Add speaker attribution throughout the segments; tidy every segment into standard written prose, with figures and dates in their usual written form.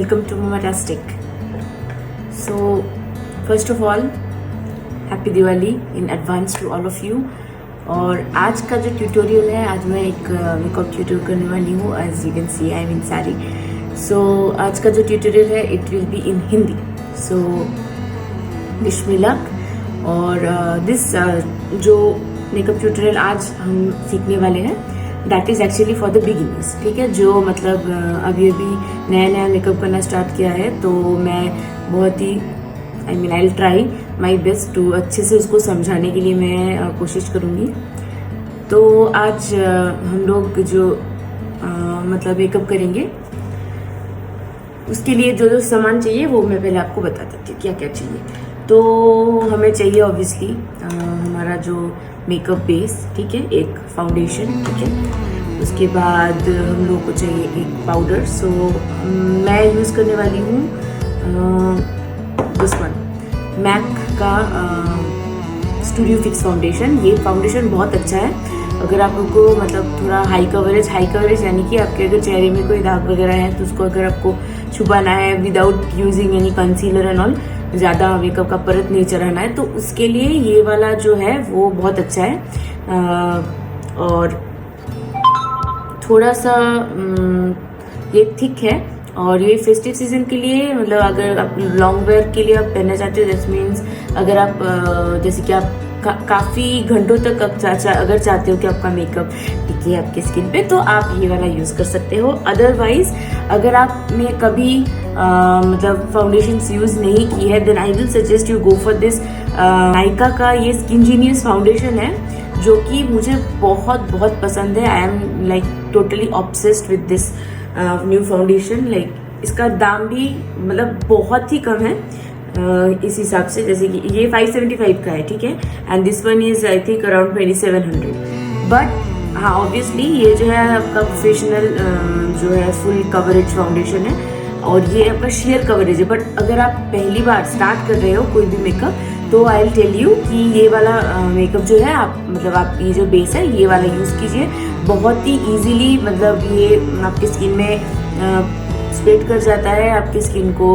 Speaker 1: welcome to Mamatastic. So, first of all, Happy Diwali in advance to all of you. और आज का जो tutorial है, आज मैं एक मेकअप ट्यूटोरियल करने वाली हूँ. As you can see I am in sari. So आज का जो ट्यूटोरियल है it will be in Hindi. So wish me luck. और दिस जो मेकअप ट्यूटोरियल आज हम सीखने वाले हैं that is actually for the beginners. ठीक है, जो मतलब अभी नया नया मेकअप करना स्टार्ट किया है, तो मैं बहुत ही I will try my best to अच्छे से उसको समझाने के लिए मैं कोशिश करूँगी. तो आज हम लोग जो मतलब मेकअप करेंगे उसके लिए जो जो सामान चाहिए वो मैं पहले आपको बता देती हूँ क्या क्या चाहिए. तो हमें चाहिए ऑब्वियसली हमारा जो मेकअप बेस, ठीक है, एक फाउंडेशन, ठीक है. उसके बाद हम लोग को चाहिए एक पाउडर. सो मैं यूज़ करने वाली हूँ दिस वन मैक का स्टूडियो फिक्स फाउंडेशन. ये फाउंडेशन बहुत अच्छा है अगर आप लोग को मतलब थोड़ा हाई कवरेज यानी कि आपके अगर चेहरे में कोई दाग वगैरह है तो उसको अगर आपको छुपाना है without using any concealer and all, ज़्यादा मेकअप का परत नहीं चढ़ाना है, तो उसके लिए ये वाला जो है वो बहुत अच्छा है. और थोड़ा सा ये थिक है और ये फेस्टिव सीजन के लिए मतलब अगर आप लॉन्ग वेयर के लिए आप पहनना चाहते हो, दैट मीन्स अगर आप जैसे कि आप काफ़ी घंटों तक अगर चाहते हो कि आपका मेकअप टिके आपकी स्किन पे, तो आप ये वाला यूज़ कर सकते हो. अदरवाइज अगर आपने कभी मतलब फाउंडेशंस यूज़ नहीं की है, then I will suggest you go for this Nykaa का ये स्किन जीनियस फाउंडेशन है, जो कि मुझे बहुत बहुत पसंद है. I am like totally obsessed with this new foundation. Like इसका दाम भी मतलब बहुत ही कम है इस हिसाब से. जैसे कि ये 575 का है, ठीक है, and this one is I think around 2700. But हाँ, ऑब्वियसली ये जो है आपका प्रोफेशनल जो है फुल कवरेज फाउंडेशन है और ये आपका शेयर कवरेज है. बट अगर आप पहली बार स्टार्ट कर रहे हो कोई भी मेकअप, तो आई विल टेल यू कि ये वाला मेकअप जो है आप मतलब आप ये जो बेस है ये वाला यूज़ कीजिए. बहुत ही इजीली मतलब ये आपकी स्किन में स्प्रेड कर जाता है, आपकी स्किन को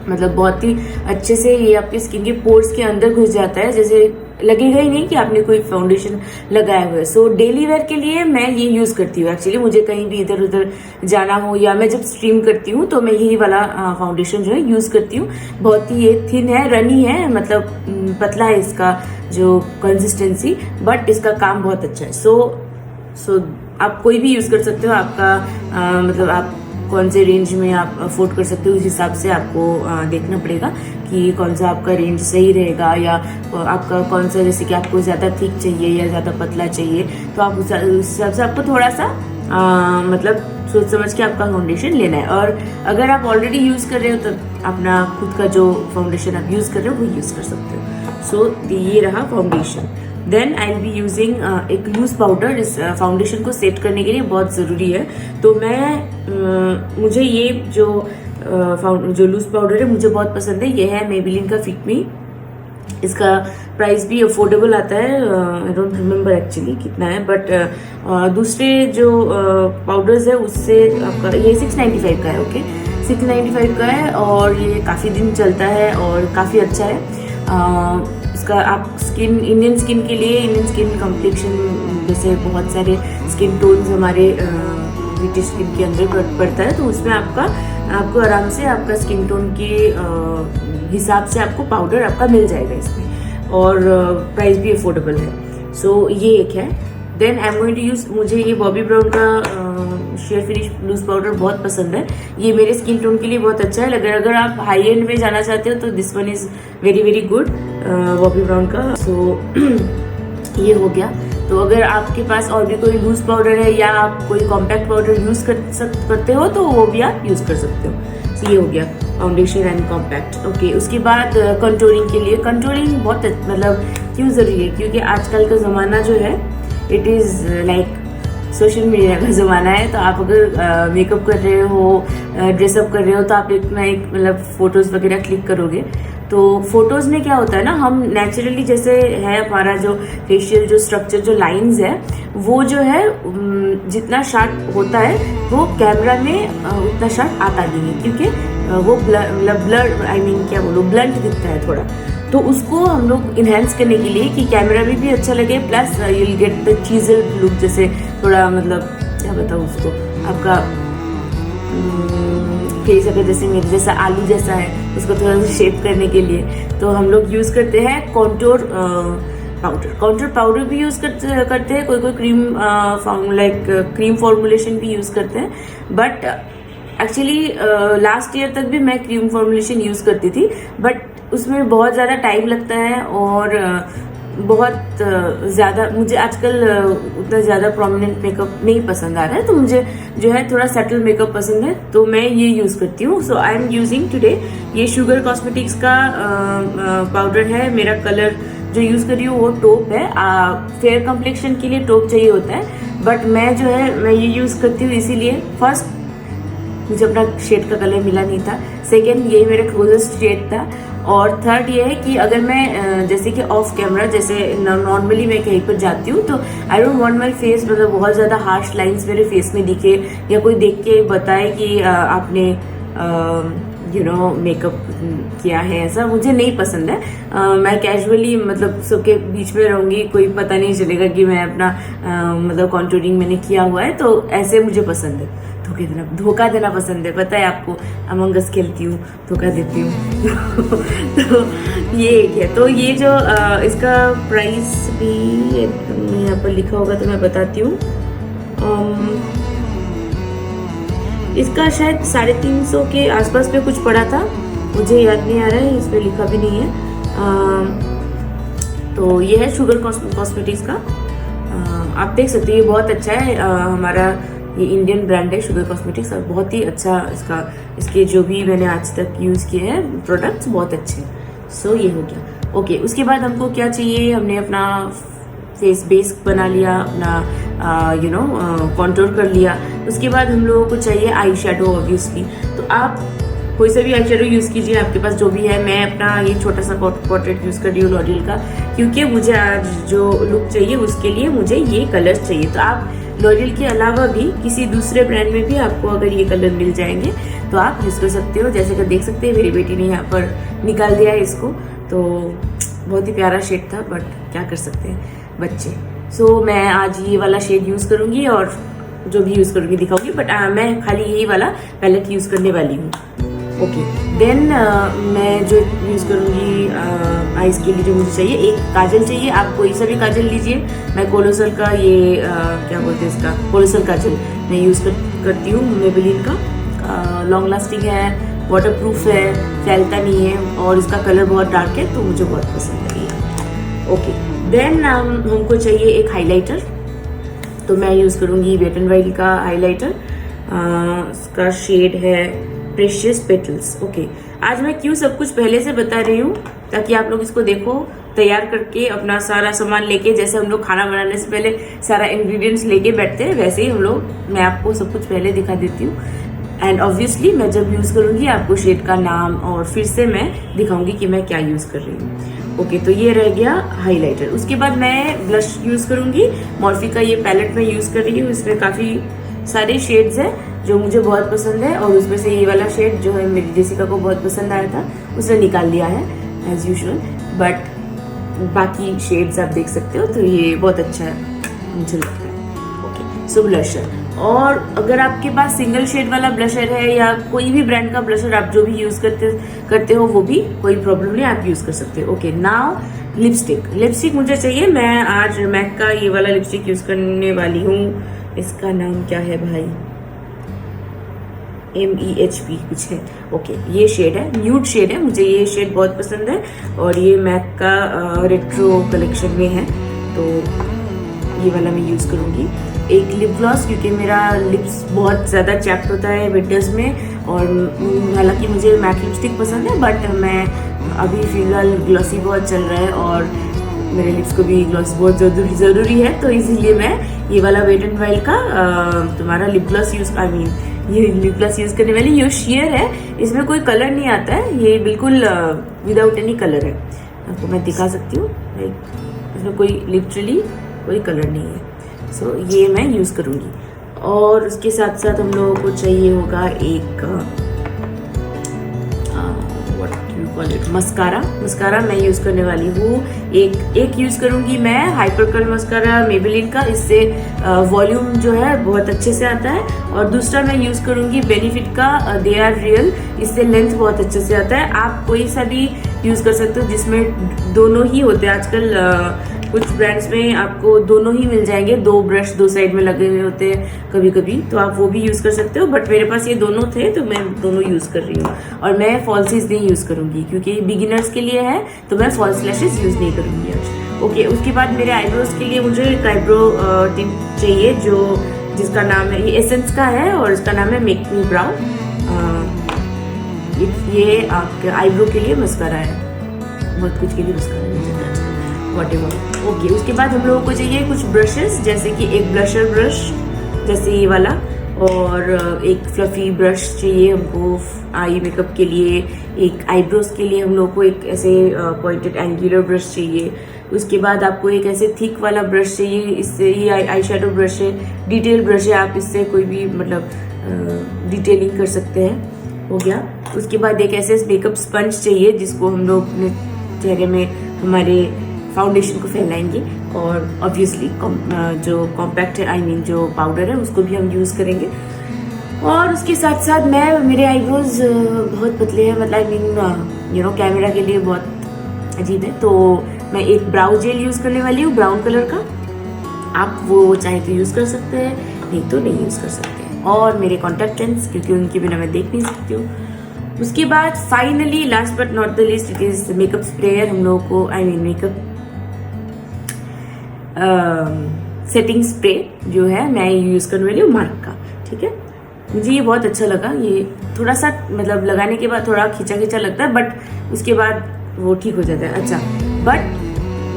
Speaker 1: मतलब बहुत ही अच्छे से ये आपकी स्किन के पोर्स के अंदर घुस जाता है, जैसे लगेगा ही नहीं कि आपने कोई फाउंडेशन लगाया हुआ है. सो डेली वेयर के लिए मैं ये यूज़ करती हूँ. एक्चुअली मुझे कहीं भी इधर उधर जाना हो या मैं जब स्ट्रीम करती हूँ तो मैं यही वाला फाउंडेशन जो है यूज़ करती हूँ. बहुत ही ये थिन है, रनी है, मतलब पतला है इसका जो कंसिस्टेंसी, बट इसका काम बहुत अच्छा है. सो आप कोई भी यूज़ कर सकते हो. आपका मतलब आप कौन से रेंज में आप अफोर्ड कर सकते हो, उस हिसाब से आपको देखना पड़ेगा कि कौन सा आपका रेंज सही रहेगा, या आपका कौन सा जैसे कि आपको ज़्यादा थिक चाहिए या ज़्यादा पतला चाहिए, तो आप उस हिसाब से आपको थोड़ा सा मतलब सोच समझ के आपका फाउंडेशन लेना है. और अगर आप ऑलरेडी यूज़ कर रहे हो तो अपना खुद का जो फाउंडेशन आप यूज़ कर रहे हो वो यूज़ कर सकते हो. सो ये रहा foundation. Then I will be using एक लूज पाउडर. इस फाउंडेशन को सेट करने के लिए बहुत ज़रूरी है. तो मैं मुझे ये जो लूज पाउडर है मुझे बहुत पसंद है. ये है मेबेलिन का फिट मी. इसका प्राइस भी अफोर्डेबल आता है. आई डोंट रिमेम्बर एक्चुअली कितना है, बट दूसरे जो पाउडर्स है उससे आपका ये 695 का है. ओके, 695 का है और ये काफ़ी दिन चलता है और काफ़ी अच्छा है. इसका आप इंडियन स्किन के लिए, इंडियन स्किन कम्प्लेक्शन जैसे बहुत सारे स्किन टोन्स हमारे ब्रिटिश स्किन के अंदर पड़ता है, तो उसमें आपको आराम से आपका स्किन टोन के हिसाब से आपको पाउडर आपका मिल जाएगा इसमें, और प्राइस भी अफोर्डेबल है. सो ये एक है. Then I am going to use, मुझे ये बॉबी ब्राउन का शेयर फिनिश लूज पाउडर बहुत पसंद है. ये मेरे स्किन टोन के लिए बहुत अच्छा है. अगर आप हाई एंड में जाना चाहते हो तो this one is very very good Bobby Brown का. सो ये हो गया. तो अगर आपके पास और भी कोई लूज पाउडर है या आप कोई कॉम्पैक्ट पाउडर यूज़ करते हो तो वो भी आप यूज़ कर सकते हो. सो ये हो गया फाउंडेशन एंड कॉम्पैक्ट. ओके, उसके बाद कंटूरिंग के लिए, कंटूरिंग बहुत मतलब क्यों ज़रूरी है, क्योंकि आजकल का ज़माना जो है it is like social media का ज़माना है. तो आप अगर मेकअप कर रहे हो, ड्रेसअप कर रहे हो, तो आप एक मतलब फ़ोटोज़ वगैरह क्लिक करोगे तो फोटोज़ में क्या होता है ना, हम नेचुरली जैसे है हमारा जो फेशियल जो स्ट्रक्चर जो लाइंस है वो जो है जितना शार्प होता है वो कैमरा में उतना शार्प आता नहीं है, क्योंकि वो ब्लर आई मीन क्या बोलो ब्लंट दिखता है थोड़ा। तो उसको हम लोग इन्हेंस करने के लिए कि कैमरा में भी अच्छा लगे, plus you will get the chiselled look, जैसे थोड़ा मतलब क्या बताऊँ उसको, आपका फेस अगर जैसे मेरे जैसा आलू जैसा है उसको थोड़ा सा शेप करने के लिए तो हम लोग यूज़ करते हैं कॉन्टूर पाउडर। कॉन्टूर पाउडर भी यूज़ करते हैं, कोई क्रीम लाइक क्रीम फॉर्मुलेशन भी यूज़ करते हैं, बट एक्चुअली लास्ट ईयर तक भी मैं क्रीम फॉर्मुलेशन यूज़ करती थी, बट उसमें बहुत ज़्यादा टाइम लगता है और बहुत ज़्यादा मुझे आजकल उतना ज़्यादा प्रोमिनेंट मेकअप नहीं पसंद आ रहा है, तो मुझे जो है थोड़ा सटल मेकअप पसंद है, तो मैं ये यूज़ करती हूँ। सो आई एम यूजिंग टुडे ये शुगर कॉस्मेटिक्स का पाउडर है। मेरा कलर जो यूज़ कर रही हूँ वो टोप है। फेयर कम्प्लेक्शन के लिए टोप चाहिए होता है, बट मैं जो है मैं ये यूज़ करती हूँ इसीलिए। फर्स्ट मुझे अपना शेड का कलर मिला नहीं था, सेकेंड ये मेरा क्लोजेस्ट शेड था, और थर्ड ये है कि अगर मैं जैसे कि ऑफ कैमरा जैसे नॉर्मली मैं कहीं पर जाती हूँ तो I don't want my face मतलब बहुत ज़्यादा हार्श लाइंस मेरे फेस में दिखे या कोई देख के बताए कि आपने मेकअप किया है, ऐसा मुझे नहीं पसंद है। मैं कैजुअली मतलब सबके बीच में रहूँगी, कोई पता नहीं चलेगा कि मैं अपना मतलब कॉन्टूरिंग मैंने किया हुआ है, तो ऐसे मुझे पसंद है। धोखा देना पसंद है, पता है आपको, अमंग अस खेलती हूँ, धोखा देती हूँ तो ये एक है। तो ये जो इसका प्राइस भी यहाँ पर लिखा होगा तो मैं बताती हूँ। इसका शायद 350 के आसपास पे कुछ पड़ा था, मुझे याद नहीं आ रहा है, इस पर लिखा भी नहीं है। तो ये है शुगर कॉस्मेटिक्स का, आप देख सकते हो ये बहुत अच्छा है। हमारा ये इंडियन ब्रांड है शुगर कॉस्मेटिक्स, और बहुत ही अच्छा इसके जो भी मैंने आज तक यूज़ किए हैं प्रोडक्ट्स बहुत अच्छे हैं। सो ये हो गया। ओके, उसके बाद हमको क्या चाहिए, हमने अपना फेस बेस बना लिया, अपना कॉन्टूर कर लिया। उसके बाद हम लोगों को चाहिए आई शेडो ऑब्वियसली, तो आप कोई सा भी आई शेडो यूज़ कीजिए, आपके पास जो भी है। मैं अपना ये छोटा सा पोर्ट्रेट यूज़ कर रही हूँ लॉरियल का, क्योंकि मुझे आज जो लुक चाहिए उसके लिए मुझे ये कलर्स चाहिए। तो आप लॉरियल के अलावा भी किसी दूसरे ब्रांड में भी आपको अगर ये कलर मिल जाएंगे तो आप यूज़ कर सकते हो। जैसे कि देख सकते हैं मेरी बेटी ने यहाँ पर निकाल दिया है इसको, तो बहुत ही प्यारा शेड था, बट क्या कर सकते हैं बच्चे। सो मैं आज ये वाला शेड यूज़ करूँगी और जो भी यूज़ करूँगी दिखाऊंगी, बट मैं खाली यही वाला पैलेट यूज़ करने वाली हूँ। ओके, देन मैं जो यूज़ करूँगी आइज़ के लिए जो मुझे चाहिए, एक काजल चाहिए। आप कोई सा भी काजल लीजिए, मैं कोलोसल का ये क्या बोलते हैं इसका, कोलोसल काजल मैं यूज़ करती हूँ, मेबेलिन का। लॉन्ग लास्टिंग है, वाटर प्रूफ है, फैलता नहीं है, और इसका कलर बहुत डार्क है तो मुझे बहुत पसंद है ये। ओके, देन हमको चाहिए एक हाइलाइटर, तो मैं यूज़ करूँगी वेट एंड वाइल्ड का हाइलाइटर। इसका शेड है प्रेशियस पेटल्स। ओके, आज मैं क्यों सब कुछ पहले से बता रही हूँ ताकि आप लोग इसको देखो तैयार करके अपना सारा सामान लेके, जैसे हम लोग खाना बनाने से पहले सारा इंग्रेडिएंट्स लेके बैठते हैं वैसे ही मैं आपको सब कुछ पहले दिखा देती हूँ। एंड ऑब्वियसली मैं जब यूज़ करूँगी आपको शेड का नाम और फिर से मैं दिखाऊंगी कि मैं क्या यूज़ कर रही हूँ। ओके, तो ये रह गया हाइलाइटर। उसके बाद मैं ब्लश यूज़ करूँगी। मॉर्फी का ये पैलेट मैं यूज़ कर रही हूँ, इसमें काफ़ी सारे शेड्स हैं जो मुझे बहुत पसंद है, और उसमें से ये वाला शेड जो है मेरी जेसिका को बहुत पसंद आया था, उसने निकाल लिया है एज यूजुअल, बट बाकी शेड्स आप देख सकते हो, तो ये बहुत अच्छा है मुझे लगता है। ओके, सो ब्लशर, और अगर आपके पास सिंगल शेड वाला ब्लशर है या कोई भी ब्रांड का ब्लशर आप जो भी यूज़ करते हो वो भी कोई प्रॉब्लम नहीं, आप यूज़ कर सकते हो। ओके, नाउ लिपस्टिक मुझे चाहिए। मैं आज मैक का ये वाला लिपस्टिक यूज़ करने वाली हूँ। इसका नाम क्या है भाई, MEHP कुछ है। ओके, ये शेड है, न्यूड शेड है, मुझे ये शेड बहुत पसंद है, और ये मैक का रेट्रो कलेक्शन में है, तो ये वाला मैं यूज़ करूँगी। एक लिप ग्लॉस, क्योंकि मेरा लिप्स बहुत ज़्यादा चैप्ट होता है विंटर्स में, और हालांकि मुझे मैट लिपस्टिक पसंद है, बट मैं अभी फिलहाल ग्लॉसी बहुत चल रहा है और मेरे लिप्स को भी ग्लॉस बहुत ज़रूरी है, तो इसीलिए मैं ये वाला वेट एंड वाइल्ड का तुम्हारा लिप ग्लॉस ये लिप ग्लॉस यूज करने वाली। ये शेयर है, इसमें कोई कलर नहीं आता है, ये बिल्कुल विदाउट एनी कलर है। आपको मैं दिखा सकती हूँ, इसमें कोई लिटरली कोई कलर नहीं है। सो ये मैं यूज करूंगी। और उसके साथ साथ हम लोगों को चाहिए होगा एक मस्कारा मैं यूज करने वाली हूँ। एक यूज करूंगी मैं हाइपर कर्ल मस्कारा मेबेलिन का, इससे वॉल्यूम जो है बहुत अच्छे से आता है। और दूसरा मैं यूज करूंगी बेनिफिट का दे आर रियल, इससे लेंथ बहुत अच्छे से आता है। आप कोई सा भी यूज कर सकते हो जिसमें दोनों ही होते हैं। आजकल कुछ ब्रांड्स में आपको दोनों ही मिल जाएंगे, 2 ब्रश 2 साइड में लगे हुए होते हैं कभी कभी, तो आप वो भी यूज कर सकते हो। बट मेरे पास ये दोनों थे तो मैं दोनों यूज कर रही हूँ। और मैं फॉल्सीज नहीं यूज करूंगी क्योंकि बिगिनर्स के लिए है, तो मैं फॉल्स लैशेस यूज नहीं करूंगी आज। ओके, उसके बाद मेरे आईब्रोज के लिए मुझे एक आईब्रो टिप चाहिए जिसका नाम है, ये एसेंस का है और इसका नाम है मेक मी ब्राउ। ये आपके आईब्रो के लिए मस्कारा है, बहुत कुछ के लिए मस्कारा है, व्हाटएवर। ओके, उसके बाद हम लोगों को चाहिए कुछ ब्रशेस, जैसे कि एक ब्लशर ब्रश जैसे ये वाला, और एक फ्लफी ब्रश चाहिए हमको आई मेकअप के लिए। एक आईब्रोज के लिए हम लोग को एक ऐसे पॉइंटेड एंगुलर ब्रश चाहिए। उसके बाद आपको एक ऐसे थिक वाला ब्रश चाहिए, इससे ये आई शेडो ब्रश है, डिटेल ब्रश है, आप इससे कोई भी मतलब डिटेलिंग कर सकते हैं। हो गया। उसके बाद एक ऐसे मेकअप स्पंज चाहिए जिसको हम लोग अपने चेहरे में हमारे फाउंडेशन को फैलाएंगे। और ऑब्वियसली जो कॉम्पैक्ट है, जो पाउडर है, उसको भी हम यूज करेंगे। और उसके साथ साथ मेरे आईब्रोज बहुत पतले हैं, मतलब कैमरा के लिए बहुत अजीब है, तो मैं एक ब्राउ जेल यूज करने वाली हूँ ब्राउन कलर का। आप वो चाहे तो यूज कर सकते हैं, नहीं तो नहीं यूज कर सकते हैं। और मेरे कॉन्टैक्ट लेंस, क्योंकि उनके बिना मैं देख नहीं सकती हूँ। उसके बाद finally last but not the least, it is makeup sprayer. हम लोगों को मेकअप सेटिंग स्प्रे जो है मैं यूज करने वाली हूँ मार्क का। ठीक है, मुझे ये बहुत अच्छा लगा। ये थोड़ा सा मतलब लगाने के बाद थोड़ा खींचा खींचा लगता है, बट उसके बाद वो ठीक हो जाता है। अच्छा, बट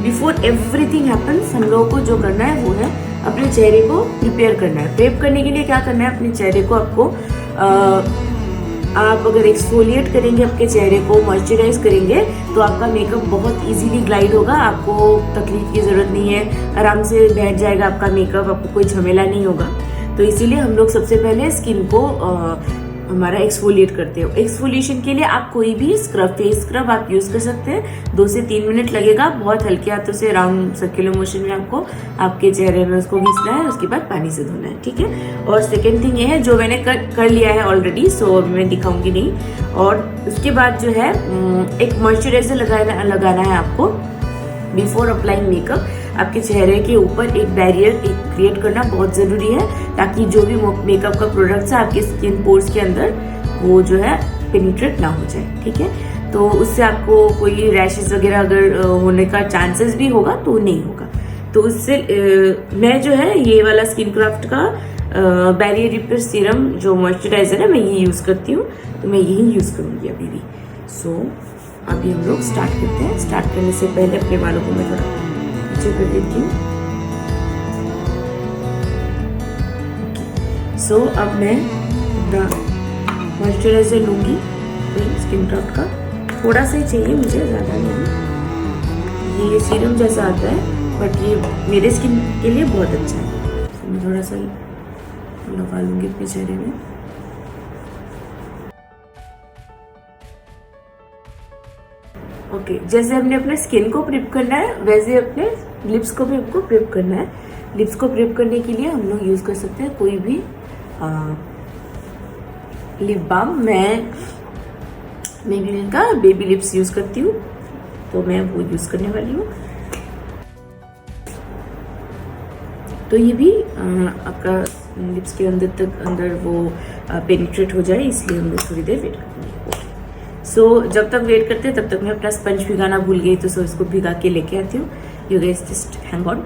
Speaker 1: बिफोर एवरीथिंग हैपन्स, हम लोगों को जो करना है वो है अपने चेहरे को प्रिपेयर करना है। प्रेप करने के लिए क्या करना है, अपने चेहरे को आपको आप अगर एक्सफोलिएट करेंगे, आपके चेहरे को मॉइस्चराइज करेंगे, तो आपका मेकअप बहुत इजीली ग्लाइड होगा। आपको तकलीफ की जरूरत नहीं है, आराम से बैठ जाएगा आपका मेकअप, आपको कोई झमेला नहीं होगा। तो इसीलिए हम लोग सबसे पहले स्किन को हमारा एक्सफोलिएट करते हो। एक्सफोलिएशन के लिए आप कोई भी स्क्रब, फेस स्क्रब आप यूज कर सकते हैं। 2 से 3 मिनट लगेगा, बहुत हल्के हाथों से राउंड सर्कुलर मोशन में आपको आपके चेहरे में उसको घिसना है, उसके बाद पानी से धोना है। ठीक है। और सेकेंड थिंग ये है, जो मैंने कर लिया है ऑलरेडी, सो अभी मैं दिखाऊंगी नहीं। और उसके बाद जो है एक मॉइस्चराइजर लगाना है आपको बिफोर अप्लाइंग मेकअप। आपके चेहरे के ऊपर एक बैरियर क्रिएट करना बहुत जरूरी है, ताकि जो भी मेकअप का प्रोडक्ट्स है आपके स्किन पोर्स के अंदर वो जो है पेनिट्रेट ना हो जाए। ठीक है, तो उससे आपको कोई रैशेस वगैरह अगर होने का चांसेस भी होगा तो नहीं होगा। तो उससे मैं जो है ये वाला स्किन क्राफ्ट का बैरियर रिपेयर सीरम जो मॉइस्चराइजर है, मैं ये यूज करती हूँ, तो मैं यही यूज करूंगी अभी भी। सो अभी हम लोग स्टार्ट करते हैं। स्टार्ट करने से पहले अपने बालों को मैं थोड़ा पीछे कर देती हूँ। सो अब मैं मॉइस्चराइजर लूंगी स्किन क्राफ्ट का, थोड़ा सा ही चाहिए मुझे, ज़्यादा नहीं। ये सीरम जैसा आता है, बट ये मेरे स्किन के लिए बहुत अच्छा है। तो मैं थोड़ा सा लगा लूंगी अपने चेहरे में। ओके, जैसे हमने अपने स्किन को प्रिप करना है, वैसे अपने लिप्स को भी हमको प्रिप करना है। लिप्स को प्रिप करने के लिए हम लोग यूज कर सकते हैं कोई भी लिप बाम। मैं मेबेलिन का बेबी लिप्स यूज करती हूँ, तो मैं वो यूज करने वाली हूँ। तो ये भी आपका लिप्स के अंदर वो पेनिट्रेट हो जाए, इसलिए हम लोग थोड़ी देर वेट करेंगे। सो जब तक वेट करते हैं तब तक मैं अपना स्पंज भिगाना भूल गई, तो इसको भिगा के लेके आती हूँ। You guys just hang on.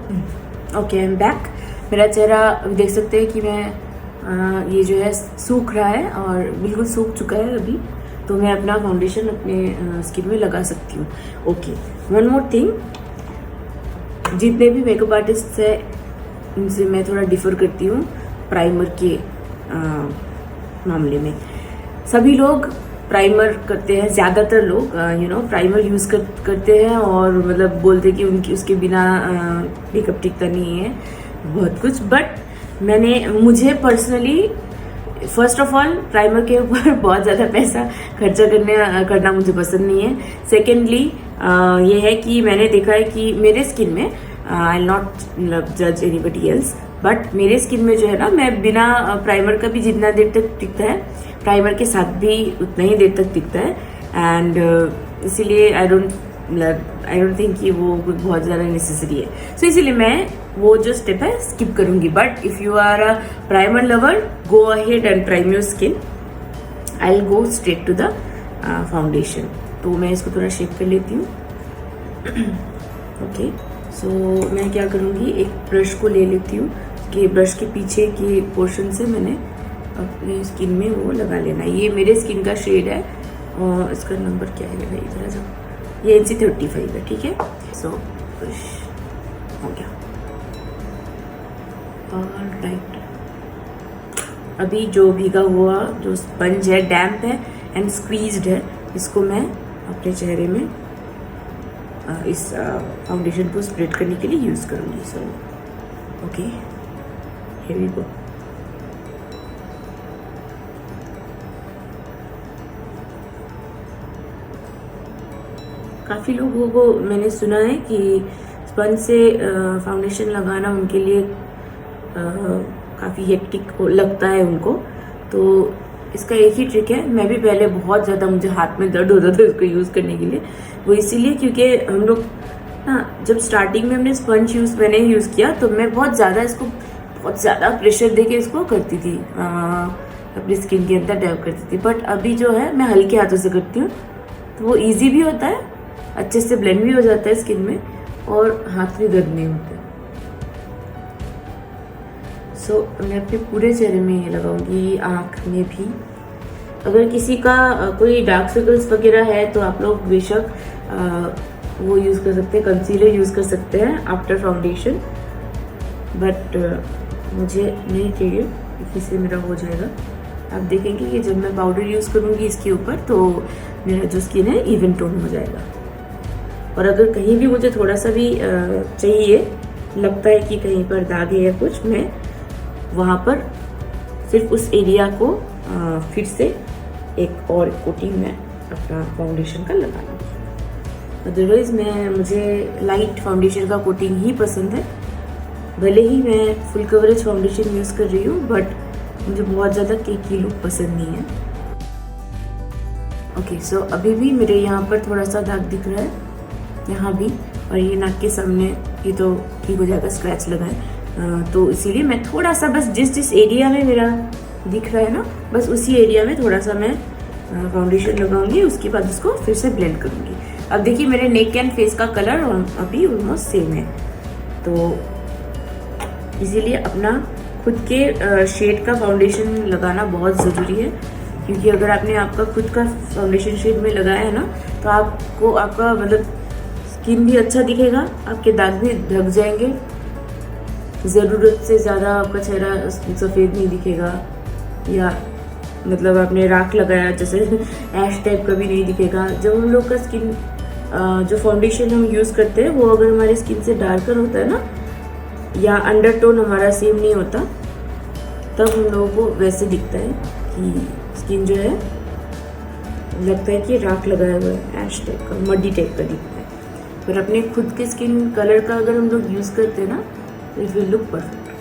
Speaker 1: Okay, I am back. मेरा चेहरा देख सकते हैं कि मैं ये जो है सूख रहा है और बिल्कुल सूख चुका है अभी, तो मैं अपना फाउंडेशन अपने स्किन में लगा सकती हूँ। ओके, वन मोर थिंग, जितने भी मेकअप आर्टिस्ट है उनसे मैं थोड़ा डिफर करती हूँ प्राइमर के मामले में। सभी लोग प्राइमर करते हैं, ज़्यादातर लोग प्राइमर यूज़ करते हैं और मतलब बोलते हैं कि उनकी उसके बिना मेकअप टिकता नहीं है बहुत कुछ। बट मुझे personally first of all primer के ऊपर बहुत ज़्यादा पैसा खर्चा करना मुझे पसंद नहीं है। सेकेंडली ये है कि मैंने देखा है कि मेरे स्किन में, आई विल नॉट जज एनीबडी एल्स, बट मेरे स्किन में जो है ना, मैं बिना प्राइमर का भी जितना देर तक टिकता है, प्राइमर के साथ भी उतना ही देर तक टिकता है। एंड इसीलिए आई डोंट थिंक कि वो बहुत ज़्यादा नेसेसरी है। सो इसीलिए मैं वो जो स्टेप है स्किप करूंगी। But if you are a primer lover, go ahead and prime your skin. I will go straight to the foundation. तो मैं इसको थोड़ा शेप कर लेती हूँ। ओके, सो मैं क्या करूँगी, एक ब्रश को ले लेती हूँ कि ब्रश के पीछे के पोर्शन से मैंने अपने स्किन में वो लगा लेना। ये मेरे स्किन का शेड है और इसका नंबर क्या है भाई, इधर आ जाओ, ये NC35 है, ठीक है। सो ब्रश हो गया। ऑलराइट, अभी जो भीगा हुआ जो स्पंज है, डैम्प है एंड स्क्वीज्ड है, इसको मैं अपने चेहरे में इस फाउंडेशन को स्प्रेड करने के लिए यूज़ करूँगी। So okay, here we go. काफ़ी लोगों को मैंने सुना है कि स्पंज से फाउंडेशन लगाना उनके लिए काफ़ी हेक्टिक लगता है उनको। तो इसका एक ही ट्रिक है। मैं भी पहले बहुत ज़्यादा, मुझे हाथ में दर्द होता था इसको यूज़ करने के लिए। वो इसीलिए क्योंकि हम लोग ना, जब स्टार्टिंग में हमने स्पंज मैंने यूज़ किया तो मैं बहुत ज़्यादा प्रेशर देके इसको करती थी, अपनी स्किन के अंदर डैब करती थी। बट अभी जो है मैं हल्के हाथों से करती हूँ, तो वो ईजी भी होता है, अच्छे से ब्लेंड भी हो जाता है स्किन में और हाथ भी दर्द नहीं होते। सो मैं अपने पूरे चेहरे में ये लगाऊंगी, आँख में भी। अगर किसी का कोई डार्क सर्कल्स वगैरह है तो आप लोग बेशक वो यूज़ कर सकते हैं, कंसीलर यूज़ कर सकते हैं आफ्टर फाउंडेशन। बट मुझे नहीं चाहिए, इससे मेरा हो जाएगा। आप देखेंगे कि जब मैं पाउडर यूज़ करूँगी इसके ऊपर तो मेरा जो स्किन है इवन टोन हो जाएगा। और अगर कहीं भी मुझे थोड़ा सा भी चाहिए, लगता है कि कहीं पर दाग है या कुछ, मैं वहाँ पर सिर्फ उस एरिया को फिर से एक और कोटिंग में अपना फाउंडेशन का लगा लूँगी। अदरवाइज़ मुझे लाइट फाउंडेशन का कोटिंग ही पसंद है। भले ही मैं फुल कवरेज फाउंडेशन यूज़ कर रही हूँ, बट मुझे बहुत ज़्यादा केकी लुक पसंद नहीं है। ओके, सो अभी भी मेरे यहाँ पर थोड़ा सा दाग दिख रहा है, यहाँ भी, और ये नाक के सामने ये तो ठीक हो जाएगा, स्क्रैच लगा है। तो इसीलिए मैं थोड़ा सा बस जिस एरिया में मेरा दिख रहा है ना, बस उसी एरिया में थोड़ा सा मैं फाउंडेशन लगाऊंगी। उसके बाद उसको फिर से ब्लेंड करूंगी। अब देखिए मेरे नेक एंड फेस का कलर अभी ऑलमोस्ट सेम है, तो इसीलिए अपना खुद के शेड का फाउंडेशन लगाना बहुत ज़रूरी है। क्योंकि अगर आपने आपका खुद का फाउंडेशन शेड में लगाया है ना, तो आपको आपका मतलब स्किन भी अच्छा दिखेगा, आपके दाग भी ढक जाएंगे, ज़रूरत से ज़्यादा आपका चेहरा सफ़ेद नहीं दिखेगा, या मतलब आपने राख लगाया जैसे ऐश टाइप का भी नहीं दिखेगा। जब हम लोग का स्किन जो फाउंडेशन हम यूज़ करते हैं वो अगर हमारी स्किन से डार्कर होता है ना, या अंडरटोन हमारा सेम नहीं होता, तब हम लोगों को वैसे दिखता है कि स्किन जो है लगता है कि राख लगाया हुआ है, ऐश टाइप का, मड्डी टाइप का दिखता है। पर अपने खुद के स्किन कलर का अगर हम लोग यूज़ करते हैं ना, तो it will look perfect.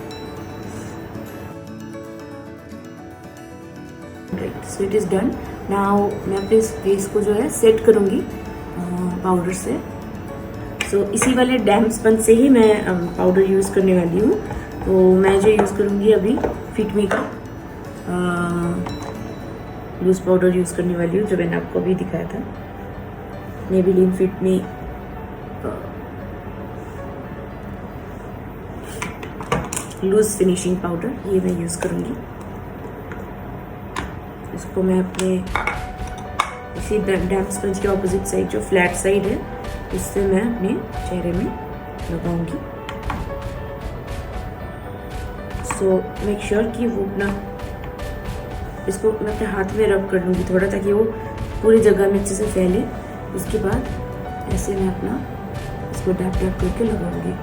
Speaker 1: Right, so it is done. Now मैं अपने फेस को जो है सेट करूँगी पाउडर से। सो इसी वाले डैम्प स्पंज से ही मैं पाउडर यूज़ करने वाली हूँ। तो मैं जो यूज़ करूँगी अभी फिट मी का लूज पाउडर यूज़ करने वाली हूँ, जो मैंने आपको अभी दिखाया था, मेबेलिन फिट मी लूज फिनिशिंग पाउडर, ये मैं यूज़ करूँगी। इसको मैं अपने इसी डैम्प स्पंज के ऑपोजिट साइड, जो फ्लैट साइड है, इससे मैं अपने चेहरे में लगाऊंगी। सो मेक श्योर कि वो अपना इसको मैं अपने हाथ में रब कर लूँगी थोड़ा, ताकि वो पूरी जगह में अच्छे से फैले। उसके बाद ऐसे मैं अपना इसको डैप डैप करके लगाऊंगी।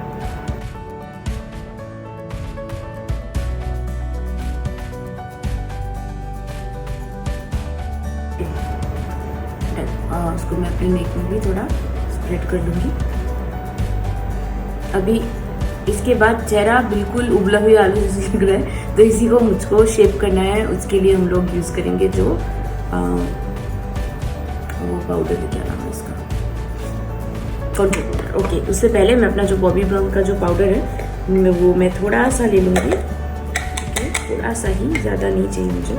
Speaker 1: उसको मैं अपने नेक में भी थोड़ा स्प्रेड कर लूँगी। अभी इसके बाद चेहरा बिल्कुल उबला हुआ आलू जैसे लग रहा है, तो इसी को मुझको शेप करना है। उसके लिए हम लोग यूज़ करेंगे जो वो पाउडर, क्या नाम है इसका, कॉन्टैक्ट पाउडर। ओके, उससे पहले मैं अपना जो बॉबी ब्राउन का जो पाउडर है वो मैं थोड़ा सा ले लूँगी। थोड़ा सा ही, ज़्यादा नहीं चाहिए मुझे।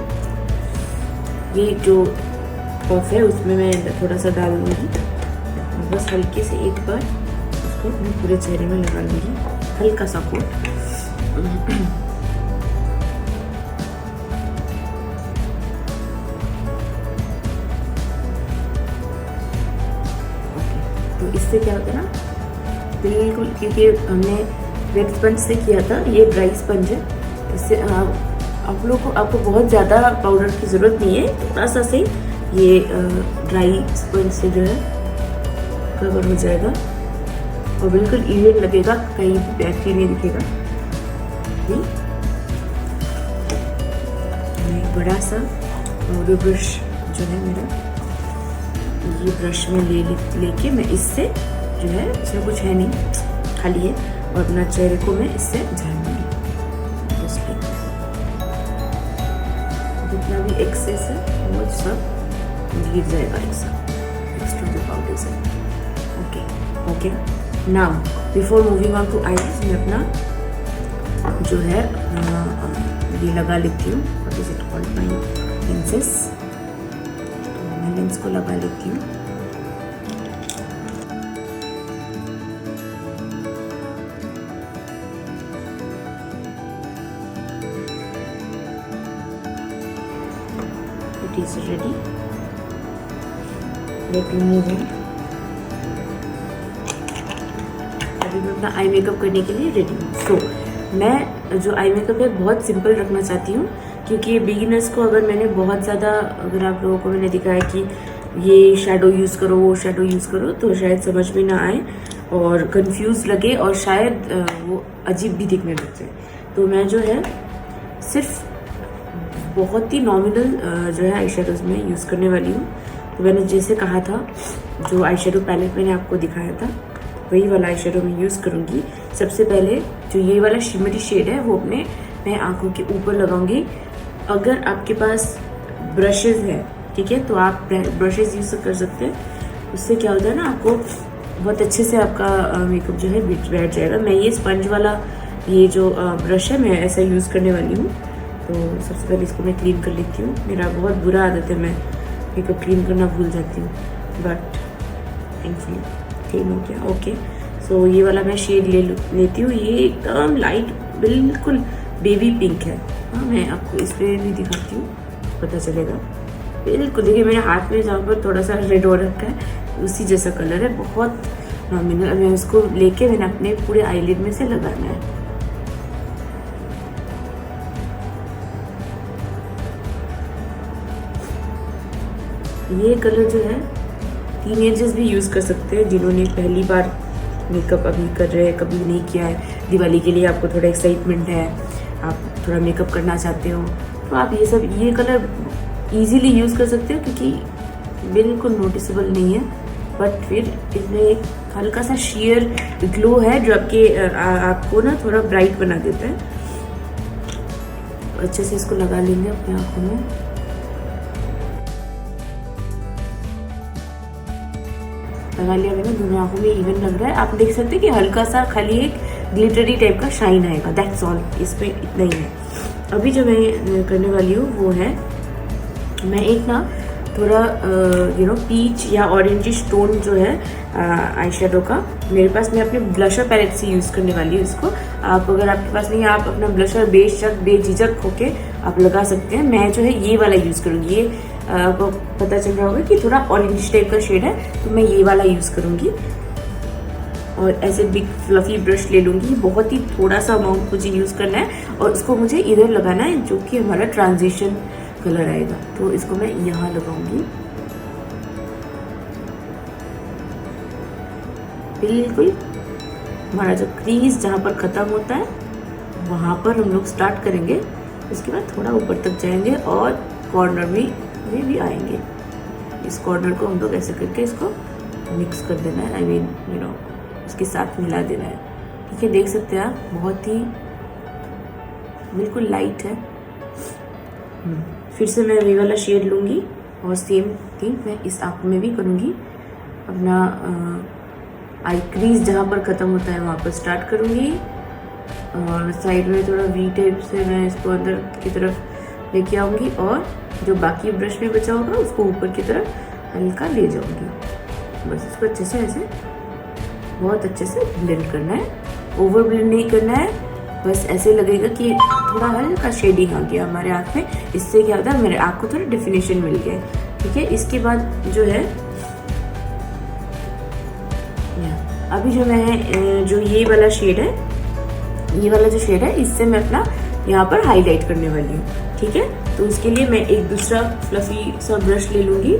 Speaker 1: ये जो पफ है उसमें मैं थोड़ा सा डाल लूँगी, बस हल्के से एक बार उसको मैं पूरे चेहरे में लगा लूँगी, हल्का सा कोट। तो इससे क्या होता है ना, बिल्कुल, क्योंकि हमने वेट स्पंज से किया था, ये ड्राई स्पंज है। इससे आप लोग को, आपको बहुत ज़्यादा पाउडर की ज़रूरत नहीं है, थोड़ा सा से ये ड्राई स्पंज से जो है कवर हो जाएगा और बिल्कुल इवन लगेगा, कहीं भी बैक्टीरिया नहीं दिखेगा। एक बड़ा सा पाउडर ब्रश जो है मेरा, ये ब्रश में लेके मैं इससे जो है, इसमें कुछ है नहीं, खाली है, और अपना चेहरे को मैं इससे झाड़ूंगी। जितना भी एक्सेस है वो सब गिर जाएगा एक्स्ट्रा जो पाउडर से। Okay now before moving on two eyes, मैं अपना जो है ये लगा लेती हूँ, what is it called, my lenses. तो मैं लेंस को लगा लेती हूँ। It is ready, let me move on. अभी मैं अपना आई मेकअप करने के लिए रेडी हूँ। सो मैं जो आई मेकअप है बहुत सिंपल रखना चाहती हूँ, क्योंकि बिगिनर्स को अगर मैंने बहुत ज़्यादा, अगर आप लोगों को मैंने दिखाया कि ये शेडो यूज़ करो, वो शेडो यूज़ करो, तो शायद समझ में ना आए और कंफ्यूज लगे और शायद वो अजीब भी दिखने लग जाए। तो मैं जो है सिर्फ बहुत ही नॉमिनल जो है आई शेडोज़ में यूज़ करने वाली हूँ। तो मैंने जैसे कहा था, जो आई शेडो पैलेट मैंने आपको दिखाया था, वही वाला आई शेडो मैं यूज़ करूँगी। सबसे पहले जो ये वाला शिमरी शेड है वो अपने मैं आँखों के ऊपर लगाऊंगी। अगर आपके पास ब्रशेज़ है, ठीक है, तो आप ब्रशेज़ यूज़ कर सकते हैं। उससे क्या होता है ना, आपको बहुत अच्छे से आपका मेकअप जो है बैठ जाएगा। मैं ये स्पंज वाला ये जो ब्रश है मैं ऐसा यूज़ करने वाली हूँ। तो सबसे पहले इसको मैं क्लीन कर लेती हूँ। मेरा बहुत बुरा आदत है, मैं मेकअप क्लीन करना भूल जाती हूँ, बट थैंकफुली क्लीन हो गया। ओके, सो ये वाला मैं शेड लेती हूँ। ये एकदम लाइट, बिल्कुल बेबी पिंक है। हाँ, मैं आपको इस पर भी दिखाती हूँ, पता चलेगा। बिल्कुल देखिए, मेरे हाथ में जहाँ पर थोड़ा सा रेड हो रखा है उसी जैसा कलर है, बहुत नॉमिनल। मैं उसको लेके मैंने अपने पूरे आईलिड में से लगाना है। ये कलर जो है टीनेजर्स भी यूज़ कर सकते हैं, जिन्होंने पहली बार मेकअप अभी कर रहे हैं, कभी नहीं किया है। दिवाली के लिए आपको थोड़ा एक्साइटमेंट है, आप थोड़ा मेकअप करना चाहते हो, तो आप ये कलर इजीली यूज़ कर सकते हो, क्योंकि बिल्कुल नोटिसेबल नहीं है, बट फिर इसमें एक हल्का सा शेयर ग्लो है जो आपको ना थोड़ा ब्राइट बना देता है। अच्छे से इसको लगा लेंगे अपनी आँखों में। लगा लिया मैंने, दोनों आँखों में इवन लग रहा है। आप देख सकते हैं कि हल्का सा खाली एक ग्लिटरी टाइप का शाइन आएगा, दैट्स ऑल, इसमें इतना ही है। अभी जो मैं करने वाली हूँ वो है, मैं एक ना थोड़ा पीच या ऑरेंजिश टोन जो है आई शेडो का मेरे पास, मैं अपने ब्लशर पैलेट से यूज़ करने वाली हूँ इसको। आप अगर आपके पास नहीं है, आप अपना ब्लशर बेझिझक होके आप लगा सकते हैं। मैं जो है ये वाला यूज़ करूँगी। ये आपको पता चल रहा होगा कि थोड़ा ऑरेंज टाइप का शेड है, तो मैं ये वाला यूज़ करूँगी। और ऐसे बिग फ्लफी ब्रश ले लूँगी, बहुत ही थोड़ा सा अमाउंट मुझे यूज़ करना है और उसको मुझे इधर लगाना है, जो कि हमारा ट्रांजिशन कलर आएगा। तो इसको मैं यहाँ लगाऊंगी, बिल्कुल हमारा जो क्रीज जहाँ पर ख़त्म होता है वहाँ पर हम लोग स्टार्ट करेंगे। उसके बाद थोड़ा ऊपर तक जाएंगे और कॉर्नर में भी आएंगे। इस कॉर्नर को हम लोग ऐसे करके इसको मिक्स कर देना है, आई मीन उसके साथ मिला देना है। ठीक है, देख सकते हैं आप, बहुत ही बिल्कुल लाइट है। फिर से मैं वही वाला शेड लूँगी और सेम थिंग मैं इस आँख में भी करूँगी। अपना आई क्रीज जहाँ पर ख़त्म होता है वहाँ पर स्टार्ट करूँगी और साइड में थोड़ा वी टाइप से मैं इसको अंदर की तरफ लेके आऊँगी और जो बाकी ब्रश में बचा होगा उसको ऊपर की तरफ हल्का ले जाऊँगी। बस इसको अच्छे से ऐसे बहुत अच्छे से ब्लेंड करना है, ओवर ब्लेंड नहीं करना है। बस ऐसे लगेगा कि थोड़ा हल्का शेडिंग आ गया हमारे आँख में। इससे क्या होता है, मेरे आँख को थोड़ा डेफिनेशन मिल गया। ठीक है, इसके बाद जो है अभी जो मैं जो ये वाला शेड है, ये वाला जो शेड है इससे मैं अपना यहाँ पर हाईलाइट करने वाली हूँ। ठीक है, तो उसके लिए मैं एक दूसरा फ्लफी सा ब्रश ले लूँगी,